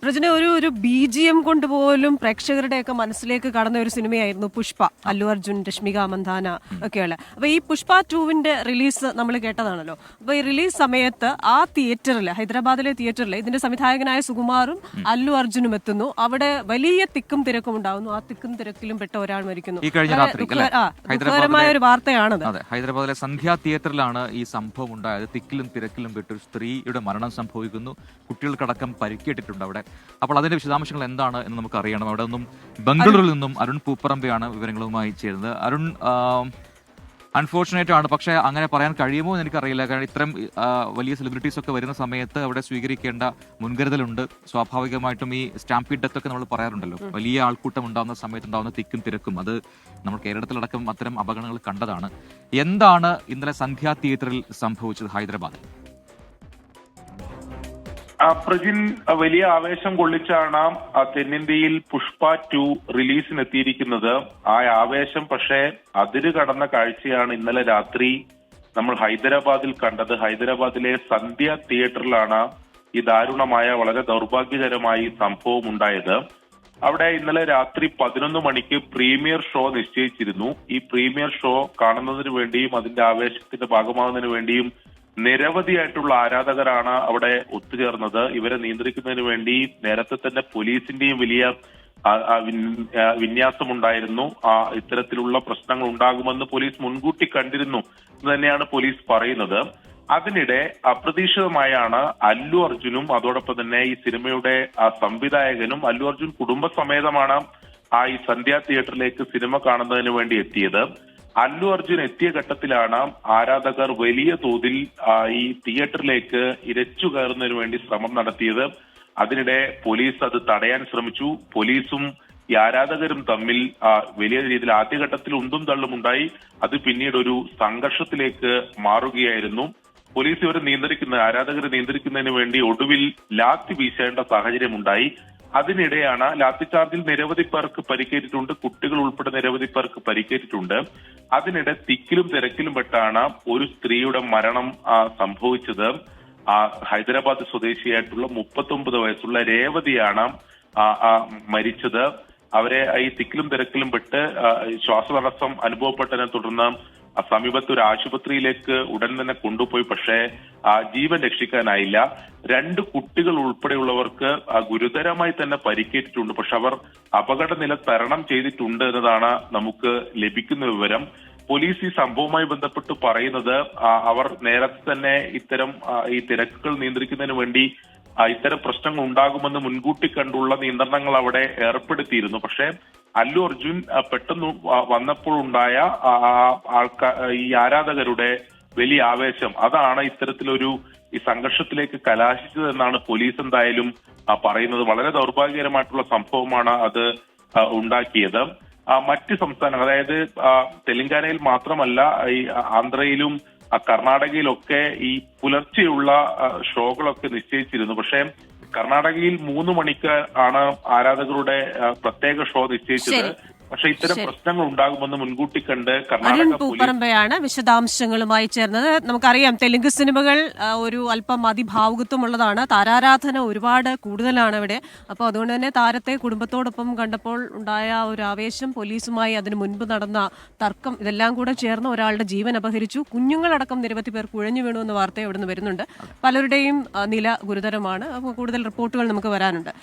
പ്രജന ഒരു BGM കൊണ്ട് പോലും പ്രേക്ഷകരുടെയൊക്കെ മനസ്സിലേക്ക് കടന്ന ഒരു സിനിമയായിരുന്നു പുഷ്പ. അല്ലു അർജുൻ, രശ്മിക മന്ദാന ഒക്കെയുള്ള. അപ്പൊ ഈ പുഷ്പ 2വിന്റെ റിലീസ് നമ്മൾ കേട്ടതാണല്ലോ. അപ്പൊ ഈ റിലീസ് സമയത്ത് ആ തിയേറ്ററിൽ, ഹൈദരാബാദിലെ തിയേറ്ററിൽ ഇതിന്റെ സംവിധായകനായ സുകുമാറും അല്ലു അർജുനും എത്തുന്നു. അവിടെ വലിയ തിക്കും തിരക്കും ഉണ്ടാകുന്നു. ആ തിക്കും തിരക്കിലും പെട്ട ഒരാൾ മരിക്കുന്നു. ദുഃഖകരമായ ഒരു വാർത്തയാണത്. ഹൈദരാബാദിലെ സന്ധ്യ തിയേറ്ററിലാണ് ഈ സംഭവം ഉണ്ടായത്. തിക്കിലും തിരക്കിലും പെട്ട ഒരു സ്ത്രീയുടെ മരണം സംഭവിക്കുന്നു. കുട്ടികൾക്കടക്കം പരിക്കേറ്റിട്ടുണ്ട് അവിടെ. അപ്പോൾ അതിന്റെ വിശദാംശങ്ങൾ എന്താണ് എന്ന് നമുക്ക് അറിയണം. അവിടെ നിന്നും ബംഗളൂരിൽ നിന്നും അരുൺ പൂപ്പറമ്പയാണ് വിവരങ്ങളുമായി ചേരുന്നത്. അരുൺ, അൺഫോർച്ചുനേറ്റ് ആണ്, പക്ഷേ അങ്ങനെ പറയാൻ കഴിയുമോ എന്ന് എനിക്കറിയില്ല. കാരണം ഇത്തരം വലിയ സെലിബ്രിറ്റീസ് ഒക്കെ വരുന്ന സമയത്ത് അവിടെ സ്വീകരിക്കേണ്ട മുൻകരുതലുണ്ട്. സ്വാഭാവികമായിട്ടും ഈ സ്റ്റാമ്പീഡ് ഡെത്ത് ഒക്കെ നമ്മൾ പറയാറുണ്ടല്ലോ, വലിയ ആൾക്കൂട്ടം ഉണ്ടാകുന്ന സമയത്ത് ഉണ്ടാകുന്ന തിക്കും തിരക്കും, അത് നമ്മൾ കേരളത്തിലടക്കം അത്തരം അപകടങ്ങൾ കണ്ടതാണ്. എന്താണ് ഇന്നലെ സന്ധ്യ തിയേറ്ററിൽ സംഭവിച്ചത് ഹൈദരാബാദിൽ? പ്രജിൻ, വലിയ ആവേശം കൊള്ളിച്ചാണ് തെന്നിന്ത്യയിൽ പുഷ്പ 2 റിലീസിനെത്തിയിരിക്കുന്നത്. ആ ആവേശം പക്ഷേ അതിര് കടന്ന കാഴ്ചയാണ് ഇന്നലെ രാത്രി നമ്മൾ ഹൈദരാബാദിൽ കണ്ടത്. ഹൈദരാബാദിലെ സന്ധ്യ തിയേറ്ററിലാണ് ഈ ദാരുണമായ, വളരെ ദൗർഭാഗ്യകരമായി സംഭവം ഉണ്ടായത്. അവിടെ ഇന്നലെ രാത്രി 11 മണിക്ക് പ്രീമിയർ ഷോ നിശ്ചയിച്ചിരുന്നു. ഈ പ്രീമിയർ ഷോ കാണുന്നതിന് വേണ്ടിയും അതിന്റെ ആവേശത്തിന്റെ ഭാഗമാകുന്നതിന് വേണ്ടിയും നിരവധിയായിട്ടുള്ള ആരാധകരാണ് അവിടെ ഒത്തുചേർന്നത്. ഇവരെ നിയന്ത്രിക്കുന്നതിന് വേണ്ടി നേരത്തെ തന്നെ പോലീസിന്റെയും വലിയ വിന്യാസമുണ്ടായിരുന്നു. ഇത്തരത്തിലുള്ള പ്രശ്നങ്ങൾ ഉണ്ടാകുമെന്ന് പോലീസ് മുൻകൂട്ടി കണ്ടിരുന്നു എന്ന് തന്നെയാണ് പോലീസ് പറയുന്നത്. അതിനിടെ അപ്രതീക്ഷിതമായാണ് അല്ലു അർജുനും അതോടൊപ്പം തന്നെ ഈ സിനിമയുടെ സംവിധായകനും, അല്ലു അർജുൻ കുടുംബസമേതമാണ് ഈ സന്ധ്യ തിയേറ്ററിലേക്ക് സിനിമ കാണുന്നതിന് വേണ്ടി എത്തിയത്. അല്ലു അർജുൻ എത്തിയ ഘട്ടത്തിലാണ് ആരാധകർ വലിയ തോതിൽ ഈ തിയേറ്ററിലേക്ക് ഇരച്ചു കയറുന്നതിന് വേണ്ടി ശ്രമം നടത്തിയത്. അതിനിടെ പോലീസ് അത് തടയാൻ ശ്രമിച്ചു. പോലീസും ഈ ആരാധകരും തമ്മിൽ വലിയ രീതിയിൽ ആദ്യഘട്ടത്തിൽ ഉന്തും തള്ളും ഉണ്ടായി. അത് പിന്നീട് ഒരു സംഘർഷത്തിലേക്ക് മാറുകയായിരുന്നു. പോലീസ് ഇവരെ ആരാധകരെ നിയന്ത്രിക്കുന്നതിന് വേണ്ടി ഒടുവിൽ ലാത്തി വീശേണ്ട സാഹചര്യമുണ്ടായി. അതിനിടെയാണ് ലാത്തിചാർജിൽ നിരവധി പേർക്ക് പരിക്കേറ്റിട്ടുണ്ട്. കുട്ടികൾ ഉൾപ്പെടെ നിരവധി പേർക്ക് പരിക്കേറ്റിട്ടുണ്ട്. അതിനിടെ തിക്കിലും തിരക്കിലും പെട്ടാണ് ഒരു സ്ത്രീയുടെ മരണം സംഭവിച്ചത്. ഹൈദരാബാദ് സ്വദേശിയായിട്ടുള്ള 39 വയസ്സുള്ള രേവതിയാണ് മരിച്ചത്. അവരെ ഈ തിക്കിലും തിരക്കിലും പെട്ട് ശ്വാസതടസ്സം അനുഭവപ്പെട്ടതിനെ തുടർന്ന് സമീപത്ത് ഒരു ആശുപത്രിയിലേക്ക് ഉടൻ തന്നെ കൊണ്ടുപോയി. പക്ഷേ ജീവൻ രക്ഷിക്കാനായില്ല. 2 കുട്ടികൾ ഉൾപ്പെടെയുള്ളവർക്ക് ഗുരുതരമായി തന്നെ പരിക്കേറ്റിട്ടുണ്ട്. പക്ഷെ അവർ അപകടനില തരണം ചെയ്തിട്ടുണ്ട് എന്നതാണ് നമുക്ക് ലഭിക്കുന്ന വിവരം. പോലീസ് ഈ സംഭവവുമായി ബന്ധപ്പെട്ട് പറയുന്നത് അവർ നേരത്തെ തന്നെ ഇത്തരം ഈ തിരക്കുകൾ നിയന്ത്രിക്കുന്നതിന് വേണ്ടി ഇത്തരം പ്രശ്നങ്ങൾ ഉണ്ടാകുമെന്ന് മുൻകൂട്ടി കണ്ടുള്ള നിയന്ത്രണങ്ങൾ അവിടെ ഏർപ്പെടുത്തിയിരുന്നു. പക്ഷേ അല്ലു അർജുൻ പെട്ടെന്ന് വന്നപ്പോഴുണ്ടായ ഈ ആരാധകരുടെ വലിയ ആവേശം, അതാണ് ഇത്തരത്തിലൊരു ഈ സംഘർഷത്തിലേക്ക് കലാശിച്ചതെന്നാണ് പോലീസ് എന്തായാലും പറയുന്നത്. വളരെ ദൗർഭാഗ്യകരമായിട്ടുള്ള സംഭവമാണ് അത് ഉണ്ടാക്കിയത്. മറ്റ് സംസ്ഥാനങ്ങൾ, അതായത് തെലങ്കാനയിൽ മാത്രമല്ല, ഈ ആന്ധ്രയിലും കർണാടകയിലൊക്കെ ഈ പുലർച്ചെയുള്ള ഷോകളൊക്കെ നിശ്ചയിച്ചിരുന്നു. പക്ഷേ കർണാടകയിൽ 3 മണിക്ക് ആണ് ആരാധകരുടെ പ്രത്യേക ഷോ നിശ്ചയിച്ചത്. പക്ഷെ ഇത്തരം പ്രശ്നങ്ങൾ ഉണ്ടാകുമെന്ന് മുൻകൂട്ടി കണ്ട് അരുൺ പൂപ്പറമ്പയാണ് വിശദാംശങ്ങളുമായി ചേർന്നത്. നമുക്കറിയാം, തെലുങ്ക് സിനിമകൾ ഒരു അല്പം അതിഭാവുകത്വമുള്ളതാണ്. താരാരാധന ഒരുപാട് കൂടുതലാണ് ഇവിടെ. അപ്പോൾ അതുകൊണ്ട് തന്നെ താരത്തെ കുടുംബത്തോടൊപ്പം കണ്ടപ്പോൾ ഉണ്ടായ ഒരു ആവേശം, പോലീസുമായി അതിനു മുൻപ് നടന്ന തർക്കം, ഇതെല്ലാം കൂടെ ചേർന്ന് ഒരാളുടെ ജീവൻ അപഹരിച്ചു. കുഞ്ഞുങ്ങളടക്കം നിരവധി പേർ കുഴഞ്ഞു വീണു എന്ന വാർത്ത ഇവിടെ നിന്ന് വരുന്നുണ്ട്. പലരുടെയും നില ഗുരുതരമാണ്. കൂടുതൽ റിപ്പോർട്ടുകൾ നമുക്ക് വരാനുണ്ട്.